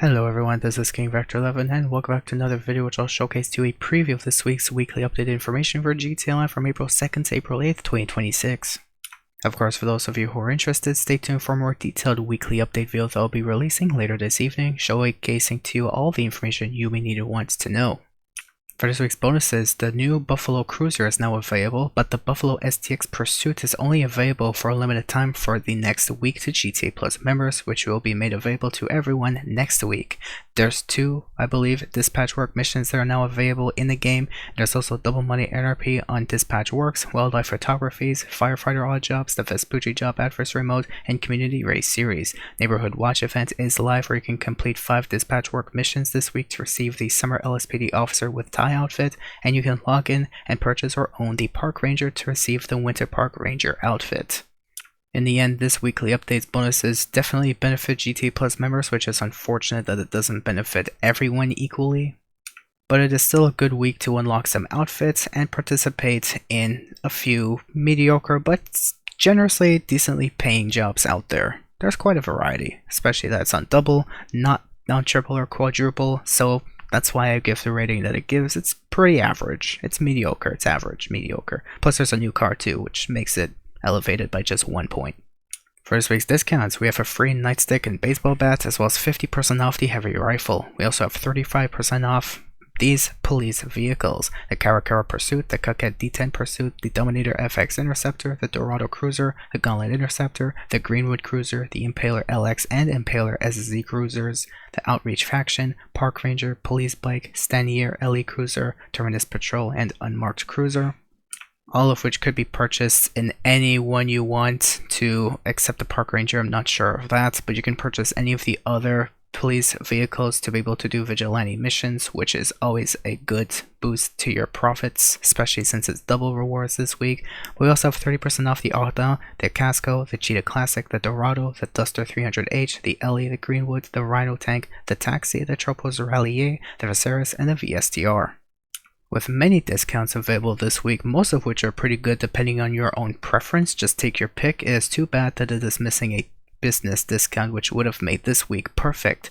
Hello everyone, this is King Vector 11 and welcome back to another video which I'll showcase to you a preview of this week's weekly updated information for GTA Online from April 2nd to April 8th, 2026. Of course, for those of you who are interested, stay tuned for a more detailed weekly update video that I'll be releasing later this evening, showcasing to you all the information you may need and want to know. For this week's bonuses, the new Buffalo Cruiser is now available, but the Buffalo STX Pursuit is only available for a limited time for the next week to GTA Plus members, which will be made available to everyone next week. There's two, I believe, dispatch work missions that are now available in the game. There's also double money NRP on Dispatch Works, Wildlife Photographies, Firefighter Odd Jobs, the Vespucci Job Adversary Mode, and Community Race Series. Neighborhood Watch event is live where you can complete 5 dispatch work missions this week to receive the Summer LSPD Officer with Tie outfit, and you can log in and purchase or own the Park Ranger to receive the Winter Park Ranger outfit. In the end, this weekly updates bonuses definitely benefit GTA Plus members, which is unfortunate that it doesn't benefit everyone equally. But it is still a good week to unlock some outfits and participate in a few mediocre but generously decently paying jobs out there. There's quite a variety, especially that it's on double, not on triple or quadruple, so that's why I give the rating that it gives. It's pretty average. It's mediocre. It's average, mediocre. Plus there's a new car too, which makes it elevated by just 1 point. For this week's discounts, we have a free nightstick and baseball bat, as well as 50% off the heavy rifle. We also have 35% off these police vehicles: the Caracara Pursuit, the Coquette D10 Pursuit, the Dominator FX Interceptor, the Dorado Cruiser, the Gauntlet Interceptor, the Greenwood Cruiser, the Impaler LX and Impaler SZ Cruisers, the Outreach Faction, Park Ranger, Police Bike, Stanier LE Cruiser, Terminus Patrol, and Unmarked Cruiser. All of which could be purchased in any one you want to, except the Park Ranger. I'm not sure of that, but you can purchase any of the other police vehicles to be able to do vigilante missions, which is always a good boost to your profits, especially since it's double rewards this week. We also have 30% off the Ardent, the Casco, the Cheetah Classic, the Dorado, the Duster 300H, the LE, the Greenwood, the Rhino Tank, the Taxi, the Tropos Rallier, the Viserys, and the VSTR. With many discounts available this week, most of which are pretty good depending on your own preference. Just take your pick. It is too bad that it is missing a business discount, which would have made this week perfect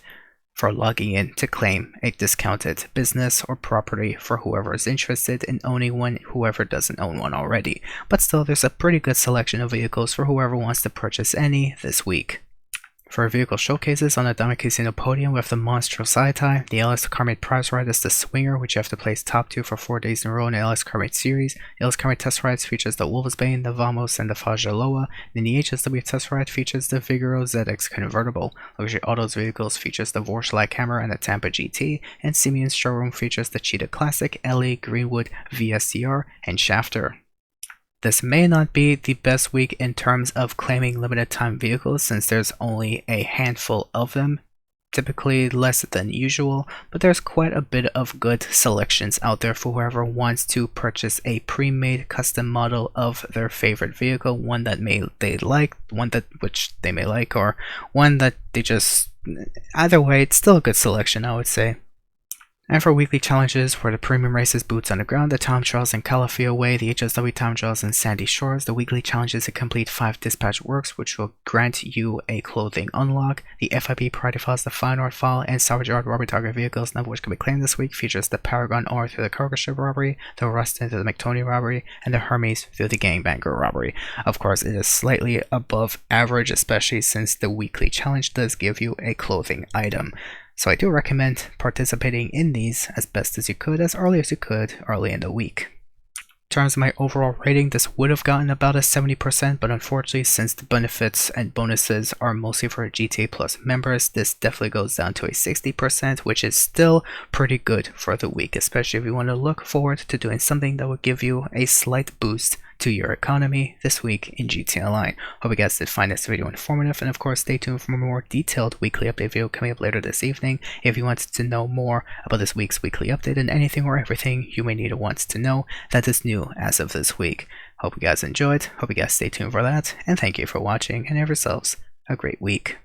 for logging in to claim a discounted business or property for whoever is interested in owning one, whoever doesn't own one already. But still, there's a pretty good selection of vehicles for whoever wants to purchase any this week. For our vehicle showcases, on the Diamond Casino podium, we have the Monstro Saitai. The LS Carmate prize ride is the Swinger, which you have to place top 2 for 4 days in a row in the LS Carmate series. The LS Carmate test rides features the Wolvesbane, the Vamos, and the Fajaloa. And the HSW test ride features the Figaro ZX convertible. Luxury Autos vehicles features the Vorschlag Hammer and the Tampa GT. And Simeon's showroom features the Cheetah Classic, LA, Greenwood, VSTR, and Shafter. This may not be the best week in terms of claiming limited time vehicles, since there's only a handful of them, typically less than usual, but there's quite a bit of good selections out there for whoever wants to purchase a pre-made custom model of their favorite vehicle, one that they like, one that which they may like, or one that they just, either way, it's still a good selection, I would say. And for weekly challenges, for the premium races, Boots on the Ground, the Time Trials in Calafia Way, the HSW Time Trials in Sandy Shores, the weekly challenges to complete 5 dispatch works, which will grant you a clothing unlock, the FIB Priority Files, the Fine Art File, and Salvage Yard Robbery Target vehicles, none of which can be claimed this week, features the Paragon R through the Cargo Ship robbery, the Rustin through the McTony robbery, and the Hermes through the Gangbanger robbery. Of course, it is slightly above average, especially since the weekly challenge does give you a clothing item. So I do recommend participating in these as best as you could, as early as you could, early in the week. In terms of my overall rating, this would have gotten about a 70%, but unfortunately, since the benefits and bonuses are mostly for GTA Plus members, this definitely goes down to a 60%, which is still pretty good for the week, especially if you want to look forward to doing something that will give you a slight boost to your economy this week in GTA Online. Hope you guys did find this video informative, and of course stay tuned for a more detailed weekly update video coming up later this evening. If you wanted to know more about this week's weekly update and anything or everything you may need or want to know that is new as of this week. Hope you guys enjoyed, hope you guys stay tuned for that, and thank you for watching, and have yourselves a great week.